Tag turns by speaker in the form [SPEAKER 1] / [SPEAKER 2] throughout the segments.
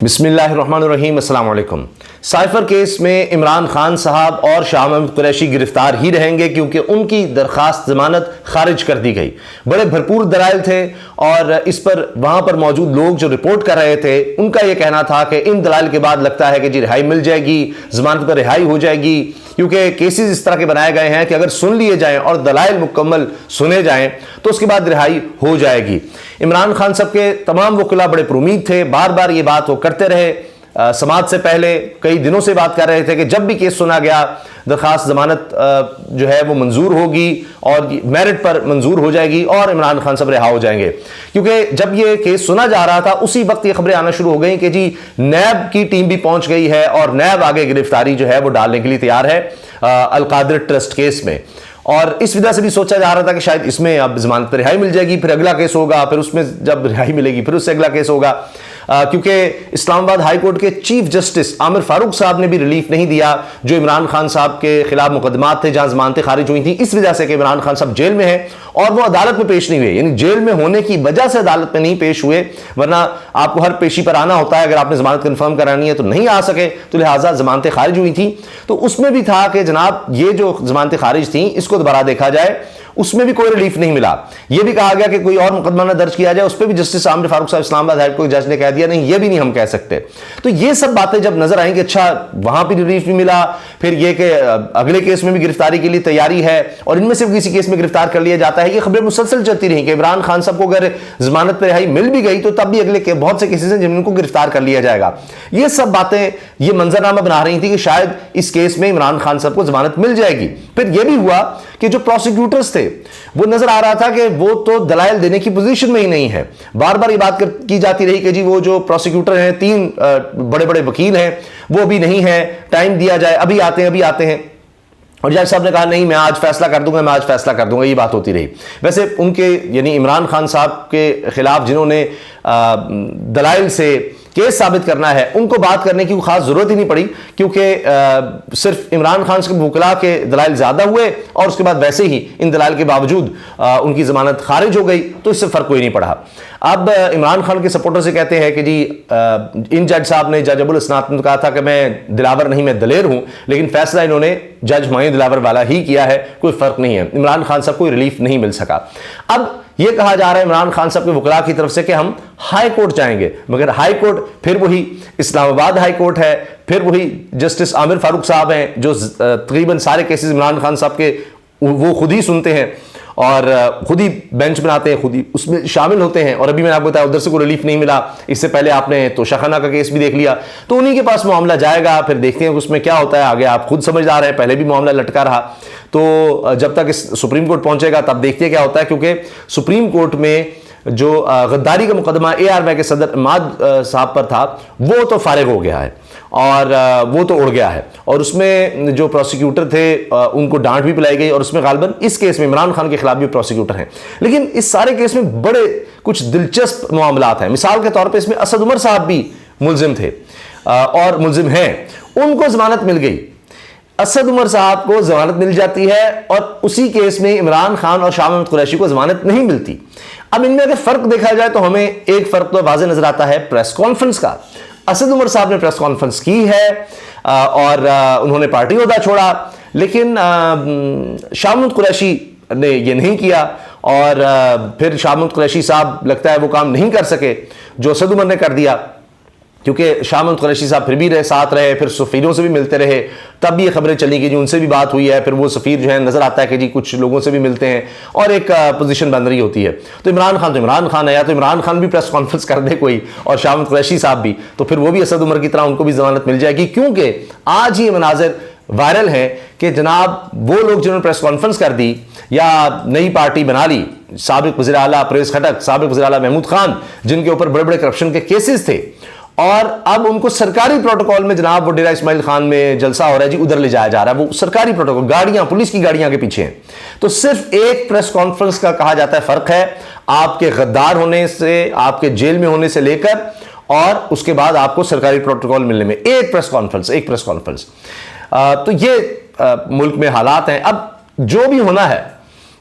[SPEAKER 1] بسم اللہ الرحمن الرحیم۔ السلام علیکم۔ سائفر کیس میں عمران خان صاحب اور شاہ محمود قریشی گرفتار ہی رہیں گے کیونکہ ان کی درخواست ضمانت خارج کر دی گئی۔ بڑے بھرپور دلائل تھے اور اس پر وہاں پر موجود لوگ جو رپورٹ کر رہے تھے ان کا یہ کہنا تھا کہ ان دلائل کے بعد لگتا ہے کہ جی رہائی مل جائے گی، ضمانت پر رہائی ہو جائے گی، کیونکہ کیسز اس طرح کے بنائے گئے ہیں کہ اگر سن لیے جائیں اور دلائل مکمل سنے جائیں تو اس کے بعد رہائی ہو جائے گی۔ عمران خان صاحب کے تمام وکلاء بڑے پر امید تھے، بار بار یہ بات وہ کرتے رہے، سماعت سے پہلے کئی دنوں سے بات کر رہے تھے کہ جب بھی کیس سنا گیا درخواست ضمانت جو ہے وہ منظور ہوگی اور میرٹ پر منظور ہو جائے گی اور عمران خان صاحب رہا ہو جائیں گے۔ کیونکہ جب یہ کیس سنا جا رہا تھا اسی وقت یہ خبریں آنا شروع ہو گئیں کہ جی نیب کی ٹیم بھی پہنچ گئی ہے اور نیب آگے گرفتاری جو ہے وہ ڈالنے کے لیے تیار ہے القادر ٹرسٹ کیس میں، اور اس وجہ سے بھی سوچا جا رہا تھا کہ شاید اس میں اب ضمانت پر رہائی مل جائے گی، پھر اگلا کیس ہوگا، پھر اس میں جب رہائی ملے گی پھر اس سے اگلا کیس ہوگا، کیونکہ اسلام آباد ہائی کورٹ کے چیف جسٹس عامر فاروق صاحب نے بھی ریلیف نہیں دیا جو عمران خان صاحب کے خلاف مقدمات تھے جہاں ضمانتیں خارج ہوئی تھیں اس وجہ سے کہ عمران خان صاحب جیل میں ہیں اور وہ عدالت میں پیش نہیں ہوئے، یعنی جیل میں ہونے کی وجہ سے عدالت میں نہیں پیش ہوئے، ورنہ آپ کو ہر پیشی پر آنا ہوتا ہے، اگر آپ نے ضمانت کنفرم کرانی ہے تو نہیں آ سکے، تو لہٰذا ضمانتیں خارج ہوئی تھیں۔ تو اس میں بھی تھا کہ جناب یہ جو ضمانتیں خارج تھیں اس کو دوبارہ دیکھا جائے، اس میں بھی کوئی ریلیف نہیں ملا۔ یہ بھی کہا گیا کہ کوئی اور مقدمہ نہ درج کیا جائے، اس پہ بھی جسٹس عامر فاروق صاحب اسلام آباد ہائی کورٹ کے جج نے کہہ دیا نہیں یہ بھی نہیں ہم کہہ سکتے۔ تو یہ سب باتیں جب نظر آئیں کہ اچھا وہاں بھی ریلیف نہیں ملا، پھر یہ کہ اگلے کیس میں بھی گرفتاری کے لیے تیاری ہے اور ان میں سے کسی کیس میں گرفتار کر لیا جاتا ہے، یہ خبریں مسلسل چلتی رہیں کہ عمران خان صاحب کو اگر ضمانت پر رہائی مل بھی گئی تو تب بھی اگلے بہت سے کیسز ہیں جن کو گرفتار کر لیا جائے گا۔ یہ سب باتیں یہ منظرنامہ بنا رہی تھی کہ شاید اس کیس میں عمران خان صاحب کو ضمانت مل جائے گی۔ پھر یہ بھی ہوا کہ جو پروسیکیوٹرز تھے وہ نظر آ رہا تھا کہ وہ تو دلائل دینے کی پوزیشن میں ہی نہیں ہے، بار بار یہ بات کی جاتی رہی کہ جی وہ جو پروسیکیوٹر ہیں 3 بڑے بڑے وکیل ہیں وہ بھی نہیں ہیں، ٹائم دیا جائے، ابھی آتے ہیں، اور جج صاحب نے کہا نہیں میں آج فیصلہ کر دوں گا، یہ بات ہوتی رہی۔ ویسے ان کے یعنی عمران خان صاحب کے خلاف جنہوں نے دلائل سے کیس ثابت کرنا ہے ان کو بات کرنے کی خاص ضرورت ہی نہیں پڑی، کیونکہ صرف عمران خان کے وکلاء کے دلائل زیادہ ہوئے اور اس کے بعد ویسے ہی ان دلائل کے باوجود ان کی ضمانت خارج ہو گئی، تو اس سے فرق کوئی نہیں پڑا۔ اب عمران خان کے سپورٹر سے کہتے ہیں کہ جی ان جج صاحب نے، جج ابو الاسناد نے کہا تھا کہ میں دلاور نہیں میں دلیر ہوں، لیکن فیصلہ انہوں نے جج معین دلاور والا ہی کیا ہے، کوئی فرق نہیں ہے، عمران خان صاحب کو ریلیف نہیں مل سکا۔ اب یہ کہا جا رہا ہے عمران خان صاحب کے وکلاء کی طرف سے کہ ہم ہائی کورٹ جائیں گے، مگر ہائی کورٹ پھر وہی اسلام آباد ہائی کورٹ ہے، پھر وہی جسٹس عامر فاروق صاحب ہیں جو تقریباً سارے کیسز عمران خان صاحب کے وہ خود ہی سنتے ہیں اور خود ہی بینچ بناتے ہیں، خود ہی اس میں شامل ہوتے ہیں، اور ابھی میں نے آپ کو بتایا ادھر سے کوئی ریلیف نہیں ملا، اس سے پہلے آپ نے توشہ خانہ کا کیس بھی دیکھ لیا، تو انہی کے پاس معاملہ جائے گا، پھر دیکھتے ہیں کہ اس میں کیا ہوتا ہے آگے، آپ خود سمجھدار ہیں، پہلے بھی معاملہ لٹکا رہا، تو جب تک اس سپریم کورٹ پہنچے گا تب دیکھتے ہیں کیا ہوتا ہے، کیونکہ سپریم کورٹ میں جو غداری کا مقدمہ ARY کے صدر عماد صاحب پر تھا وہ تو فارغ ہو گیا ہے اور وہ تو اڑ گیا ہے، اور اس میں جو پروسیکیوٹر تھے ان کو ڈانٹ بھی پلائی گئی، اور اس میں غالباً اس کیس میں عمران خان کے خلاف بھی پروسیکیوٹر ہیں، لیکن اس سارے کیس میں بڑے کچھ دلچسپ معاملات ہیں۔ مثال کے طور پہ اس میں اسد عمر صاحب بھی ملزم تھے اور ملزم ہیں، ان کو ضمانت مل گئی، اسد عمر صاحب کو ضمانت مل جاتی ہے اور اسی کیس میں عمران خان اور شاہ محمود قریشی کو ضمانت نہیں ملتی۔ اب ان میں اگر فرق دیکھا جائے تو ہمیں ایک فرق تو واضح نظر آتا ہے پریس کانفرنس کا۔ اسد عمر صاحب نے پریس کانفرنس کی ہے اور انہوں نے پارٹی عہدہ چھوڑا، لیکن شاہ محمود قریشی نے یہ نہیں کیا، اور پھر شاہ محمود قریشی صاحب لگتا ہے وہ کام نہیں کر سکے جو اسد عمر نے کر دیا، کیونکہ شاہ محمود قریشی صاحب پھر بھی ساتھ رہے، پھر سفیروں سے بھی ملتے رہے، تب بھی یہ خبریں چلی کہ جی ان سے بھی بات ہوئی ہے، پھر وہ سفیر جو ہے نظر آتا ہے کہ جی کچھ لوگوں سے بھی ملتے ہیں اور ایک پوزیشن بن رہی ہوتی ہے۔ تو عمران خان ہے، یا تو عمران خان بھی پریس کانفرنس کر دے کوئی اور شاہ محمود قریشی صاحب بھی، تو پھر وہ بھی اسد عمر کی طرح ان کو بھی ضمانت مل جائے گی، کیونکہ آج یہ مناظر وائرل ہیں کہ جناب وہ لوگ جنہوں نے پریس کانفرنس کر دی یا نئی پارٹی بنا لی، سابق وزیر اعلیٰ پریس کھٹک، سابق وزیر اعلیٰ محمود خان، جن کے اوپر بڑے بڑے کرپشن کے کیسز تھے، اور اب ان کو سرکاری پروٹوکول میں جناب وہ ڈیرہ اسماعیل خان میں جلسہ ہو رہا ہے جی ادھر لے جایا جا رہا ہے، وہ سرکاری پروٹوکول، گاڑیاں پولیس کی گاڑیاں کے پیچھے ہیں، تو صرف ایک پریس کانفرنس کا کہا جاتا ہے فرق ہے آپ کے غدار ہونے سے، آپ کے جیل میں ہونے سے لے کر اور اس کے بعد آپ کو سرکاری پروٹوکول ملنے میں، ایک پریس کانفرنس۔ تو یہ ملک میں حالات ہیں۔ اب جو بھی ہونا ہے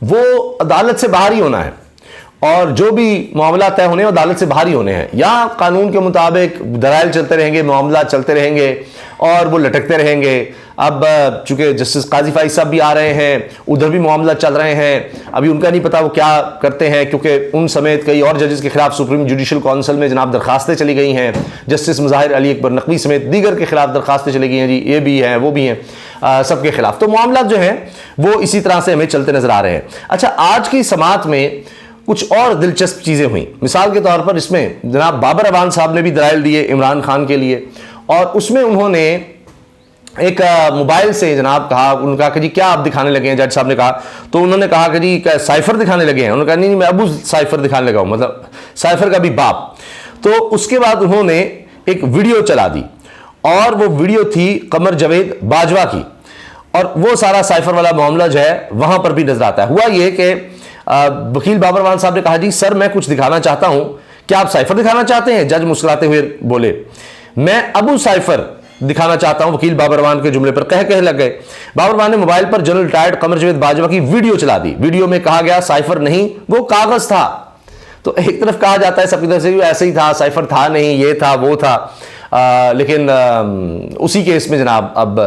[SPEAKER 1] وہ عدالت سے باہر ہی ہونا ہے، اور جو بھی معاملات طے ہونے ہیں عدالت سے باہر ہی ہونے ہیں، یا قانون کے مطابق دلائل چلتے رہیں گے، معاملات چلتے رہیں گے اور وہ لٹکتے رہیں گے۔ اب چونکہ جسٹس قاضی فائز صاحب بھی آ رہے ہیں، ادھر بھی معاملات چل رہے ہیں، ابھی ان کا نہیں پتا وہ کیا کرتے ہیں، کیونکہ ان سمیت کئی اور ججز کے خلاف سپریم جوڈیشل کونسل میں جناب درخواستیں چلی گئی ہیں، جسٹس مظاہر علی اکبر نقوی سمیت دیگر کے خلاف درخواستیں چلی گئی ہیں، جی یہ بھی ہیں وہ بھی ہیں، سب کے خلاف۔ تو معاملات جو ہیں وہ اسی طرح سے ہمیں چلتے نظر آ رہے ہیں۔ اچھا، آج کی سماعت میں کچھ اور دلچسپ چیزیں ہوئیں۔ مثال کے طور پر اس میں جناب بابر اعوان صاحب نے بھی دلائل دیے عمران خان کے لیے، اور اس میں انہوں نے ایک موبائل سے جناب کہا، انہوں نے کہا کہ جی کیا آپ دکھانے لگے ہیں، جج صاحب نے کہا، تو انہوں نے کہا کہ جی سائفر دکھانے لگے ہیں، انہوں نے کہا نہیں میں ابو سائفر دکھانے لگا ہوں، مطلب سائفر کا بھی باپ۔ تو اس کے بعد انہوں نے ایک ویڈیو چلا دی، اور وہ ویڈیو تھی قمر جاوید باجوہ کی، اور وہ سارا سائفر والا معاملہ جو ہے وہاں پر بھی نظر آتا ہے۔ ہوا یہ کہ وکیل بابر اعوان صاحب نے کہا جی سر میں کچھ دکھانا چاہتا ہوں، کیا آپ سائفر دکھانا چاہتے ہیں؟ جج مسکراتے ہوئے بولے میں ابو سائفر دکھانا چاہتا ہوں۔ وکیل بابر اعوان کے جملے پر کہہ لگ گئے۔ بابر اعوان نے موبائل پر جنرل ریٹائرڈ قمر جاوید باجوہ کی ویڈیو چلا دی۔ ویڈیو میں کہا گیا سائفر نہیں، وہ کاغذ تھا۔ تو ایک طرف کہا جاتا ہے سب کی طرف سے ایسے ہی تھا، سائفر تھا نہیں، یہ تھا وہ تھا، لیکن اسی کیس میں جناب اب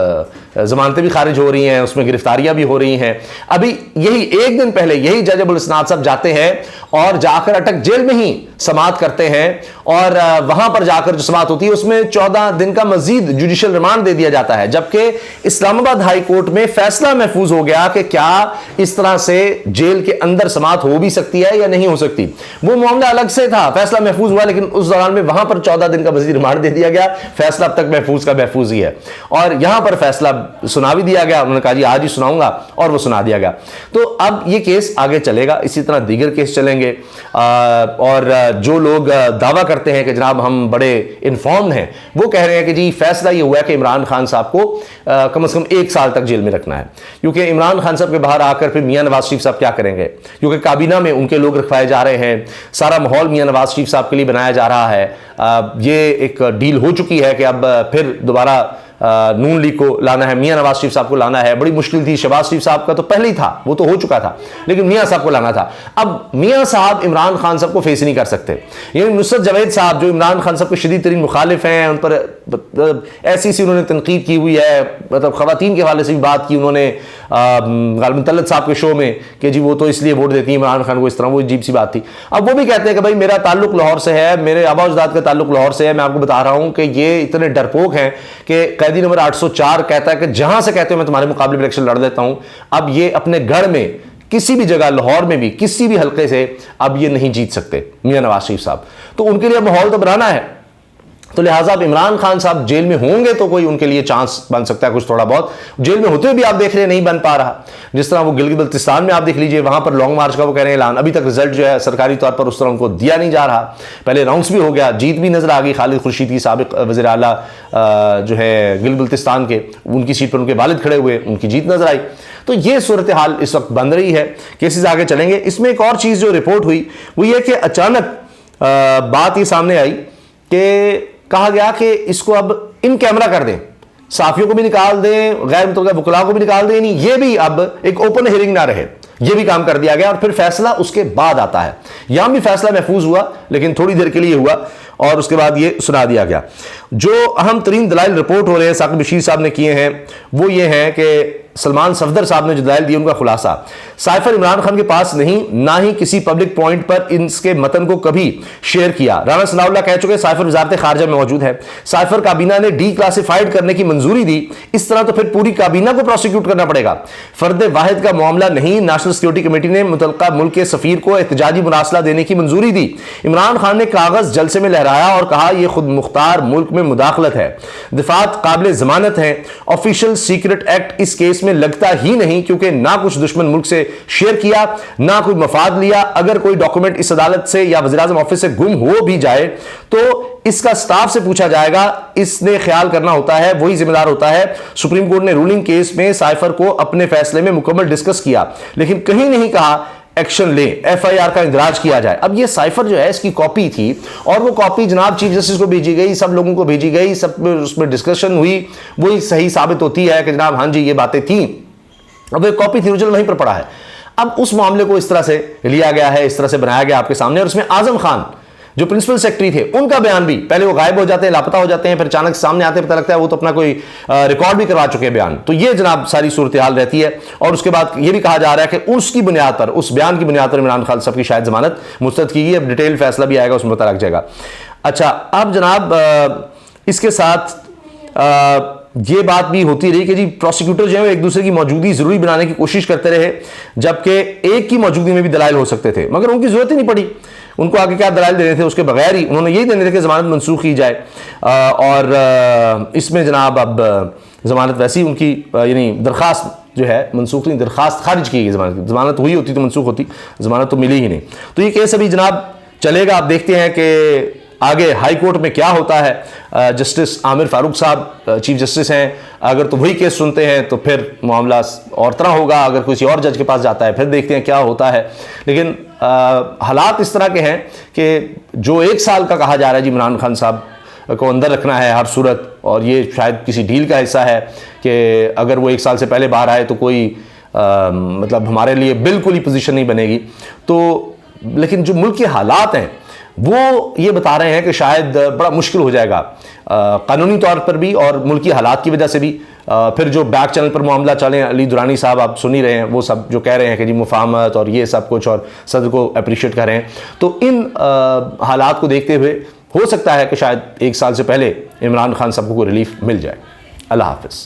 [SPEAKER 1] ضمانتیں بھی خارج ہو رہی ہیں، اس میں گرفتاریاں بھی ہو رہی ہیں۔ ابھی یہی ایک دن پہلے یہی جج ابوالاسناد صاحب جاتے ہیں اور جا کر اٹک جیل میں ہی سماعت کرتے ہیں، اور وہاں پر جا کر جو سماعت ہوتی ہے اس میں 14 دن کا مزید جوڈیشل ریمانڈ دے دیا جاتا ہے، جبکہ اسلام آباد ہائی کورٹ میں فیصلہ محفوظ ہو گیا کہ کیا اس طرح سے جیل کے اندر سماعت ہو بھی سکتی ہے یا نہیں ہو سکتی۔ وہ معاملہ الگ سے تھا، فیصلہ محفوظ ہوا، لیکن اس دوران میں وہاں پر 14 دن کا مزید ریمانڈ دے دیا گیا، فیصلہ اب تک محفوظ کا محفوظ ہی ہے، اور یہاں پر فیصلہ سنا بھی دیا گیا، انہوں نے کہا جی آج ہی سناؤں گا، اور وہ سنا دیا گیا۔ تو اب یہ کیس آگے چلے گا، اسی طرح دیگر کیس چلیں گے، اور جو لوگ دعویٰ کرتے ہیں کہ جناب ہم بڑے انفارمڈ ہیں، وہ کہہ رہے ہیں کہ جی فیصلہ یہ ہوا ہے کہ عمران خان صاحب کو کم از کم 1 سال تک جیل میں رکھنا ہے، کیونکہ عمران خان صاحب کے باہر آ کر پھر میاں نواز شریف صاحب کیا کریں گے، کیونکہ کابینہ میں ان کے لوگ رکھوائے جا رہے ہیں، سارا ماحول میاں نواز شریف صاحب کے لیے بنایا جا رہا ہے۔ یہ ایک ڈیل ہو چکی ہے کہ اب پھر دوبارہ نون لیگ کو لانا ہے، میاں نواز شریف صاحب کو لانا ہے۔ بڑی مشکل تھی، شہباز شریف صاحب کا تو پہلے ہی تھا، وہ تو ہو چکا تھا، لیکن میاں صاحب کو لانا تھا۔ اب میاں صاحب عمران خان صاحب کو فیس نہیں کر سکتے، یعنی نصرت جاوید صاحب جو عمران خان صاحب کے شدید ترین مخالف ہیں، ان پر ایسی سی انہوں نے تنقید کی ہوئی ہے، مطلب خواتین کے حوالے سے بھی بات کی انہوں نے غالب طلعت صاحب کے شو میں کہ جی وہ تو اس لیے ووٹ دیتی ہیں عمران خان کو، اس طرح وہ عجیب سی بات تھی۔ اب وہ بھی کہتے ہیں کہ بھائی میرا تعلق لاہور سے ہے، میرے آبا اجداد کا تعلق لاہور سے ہے، میں آپ کو بتا رہا ہوں کہ یہ اتنے ڈرپوک ہیں کہ قیدی نمبر 804 کہتا ہے کہ جہاں سے کہتے ہو میں تمہارے مقابلے میں الیکشن لڑ دیتا ہوں۔ اب یہ اپنے گھر میں کسی بھی جگہ، لاہور میں بھی کسی بھی حلقے سے اب یہ نہیں جیت سکتے میاں نواز شریف صاحب، تو ان کے لیے ماحول تو بنانا ہے۔ تو لہٰذا اب عمران خان صاحب جیل میں ہوں گے تو کوئی ان کے لیے چانس بن سکتا ہے کچھ تھوڑا بہت، جیل میں ہوتے ہوئے بھی آپ دیکھ رہے ہیں نہیں بن پا رہا۔ جس طرح وہ گلگت بلتستان میں آپ دیکھ لیجئے، وہاں پر لانگ مارچ کا وہ کہہ رہے ہیں اعلان، ابھی تک رزلٹ جو ہے سرکاری طور پر اس طرح ان کو دیا نہیں جا رہا۔ پہلے اناؤنس بھی ہو گیا، جیت بھی نظر آ گئی، خالد خورشید کی سابق وزیر اعلیٰ جو ہے گلگت بلتستان کے، ان کی سیٹ پر ان کے والد کھڑے ہوئے، ان کی جیت نظر آئی۔ تو یہ صورتحال اس وقت بن رہی ہے، کیسز آگے چلیں گے۔ اس میں ایک اور چیز جو رپورٹ ہوئی وہ یہ کہ اچانک بات یہ سامنے آئی کہ کہا گیا کہ اس کو اب ان کیمرہ کر دیں، صحافیوں کو بھی نکال دیں، غیر متعلقہ وکلاء کو بھی نکال دیں، نہیں یہ بھی اب ایک اوپن ہیئرنگ نہ رہے، یہ بھی کام کر دیا گیا، اور پھر فیصلہ اس کے بعد آتا ہے۔ یہاں بھی فیصلہ محفوظ ہوا لیکن تھوڑی دیر کے لیے ہوا، اور اس کے بعد یہ سنا دیا گیا۔ جو اہم ترین دلائل رپورٹ ہو رہے ہیں ثاقب بشیر صاحب نے کیے ہیں وہ یہ ہیں کہ سلمان صفدر صاحب نے جو دلائل دی ان کا خلاصہ، سائفر عمران خان کے پاس نہیں، نہ ہی کسی پبلک پوائنٹ پر اس کے متن کو کبھی شیئر کیا۔ رانا ثناء اللہ کہہ چکے سائفر وزارت خارجہ میں موجود ہے، سائفر کابینہ نے ڈی کلاسیفائڈ کرنے کی منظوری دی، اس طرح تو پھر پوری کابینہ کو پروسیکیوٹ کرنا پڑے گا۔ فرد واحد کا معاملہ نہیں، نیشنل سیکورٹی کمیٹی نے متعلقہ ملک کے سفیر کو احتجاجی مراسلہ دینے کی منظوری دی۔ عمران خان نے کاغذ جلسے میں لہرایا اور کہا یہ خود مختار ملک میں مداخلت ہے، دفعات قابل ضمانت ہیں، آفیشل سیکرٹ ایکٹ اس کیس میں لگتا ہی نہیں، کیونکہ نہ کچھ دشمن ملک سے شیئر کیا نہ کوئی مفاد لیا۔ اگر کوئی ڈاکومنٹ اس عدالت سے یا وزیراعظم آفس سے گم ہو بھی جائے تو اس کا سٹاف سے پوچھا جائے گا، اس نے خیال کرنا ہوتا ہے، وہی ذمہ دار ہوتا ہے۔ سپریم کورٹ نے رولنگ کیس میں سائفر کو اپنے فیصلے میں مکمل ڈسکس کیا، لیکن کہیں نہیں کہا ایکشن لیں، ایف آئی آر کا اندراج کیا جائے۔ اب یہ سائفر جو ہے اس کی کاپی تھی، اور وہ کاپی جناب چیف جسٹس کو بھیجی گئی، سب لوگوں کو بھیجی گئی، سب اس میں ڈسکشن ہوئی، وہی صحیح ثابت ہوتی ہے کہ جناب ہاں جی یہ باتیں تھیں۔ اب ایک کاپی تھی، اوریجنل وہیں پر پڑا ہے۔ اب اس معاملے کو اس طرح سے لیا گیا ہے، اس طرح سے بنایا گیا آپ کے سامنے، اور اس میں اعظم خان جو پرنسپل سیکرٹری تھے ان کا بیان بھی، پہلے وہ غائب ہو جاتے ہیں، لاپتہ ہو جاتے ہیں، پھر اچانک سامنے آتے پتہ لگتا ہے وہ تو اپنا کوئی ریکارڈ بھی کروا چکے ہیں بیان. تو یہ جناب ساری صورتحال رہتی ہے. اور اس کے بعد یہ بھی کہا جا رہا ہے کہ اس کی بنیاد پر، اس بیان کی بنیاد پر عمران خان صاحب کی شاید ضمانت مسترد کی گئی. اب ڈیٹیل فیصلہ بھی آئے گا، اس میں پتہ لگ جائے گا. اچھا، اب جناب اس کے ساتھ یہ بات بھی ہوتی رہی کہ جی پروسیکیوٹر جو ہے ایک دوسرے کی موجودگی ضروری بنانے کی کوشش کرتے رہے، جبکہ ایک کی موجودگی میں بھی دلائل ہو سکتے تھے، مگر ان کی ضرورت ہی نہیں پڑی. ان کو آگے کیا دلائل دینے تھے، اس کے بغیر ہی انہوں نے یہی دینے تھے کہ ضمانت منسوخ کی جائے. اور اس میں جناب اب ضمانت ویسی ان کی یعنی درخواست جو ہے منسوخ نہیں، درخواست خارج کی گئی. ضمانت ہوئی ہوتی تو منسوخ ہوتی، ضمانت تو ملی ہی نہیں. تو یہ کیس ابھی جناب چلے گا. آپ دیکھتے ہیں کہ آگے ہائی کورٹ میں کیا ہوتا ہے. جسٹس عامر فاروق صاحب چیف جسٹس ہیں، اگر تو وہی کیس سنتے ہیں تو پھر معاملہ اور طرح ہوگا. اگر کسی اور جج کے پاس جاتا ہے پھر دیکھتے ہیں کیا ہوتا ہے. لیکن حالات اس طرح کے ہیں کہ جو 1 سال کا کہا جا رہا ہے جی عمران خان صاحب کو اندر رکھنا ہے ہر صورت، اور یہ شاید کسی ڈیل کا حصہ ہے کہ اگر وہ 1 سال سے پہلے باہر آئے تو کوئی مطلب ہمارے لیے بالکل ہی پوزیشن نہیں بنے گی. تو لیکن جو ملک کے حالات ہیں وہ یہ بتا رہے ہیں کہ شاید بڑا مشکل ہو جائے گا قانونی طور پر بھی اور ملکی حالات کی وجہ سے بھی. پھر جو بیک چینل پر معاملہ چلیں، علی درانی صاحب آپ سن ہی رہے ہیں، وہ سب جو کہہ رہے ہیں کہ جی مفاہمت اور یہ سب کچھ، اور صدر کو اپریشیٹ کر رہے ہیں. تو ان حالات کو دیکھتے ہوئے ہو سکتا ہے کہ شاید 1 سال سے پہلے عمران خان صاحب کو کوئی ریلیف مل جائے. اللہ حافظ.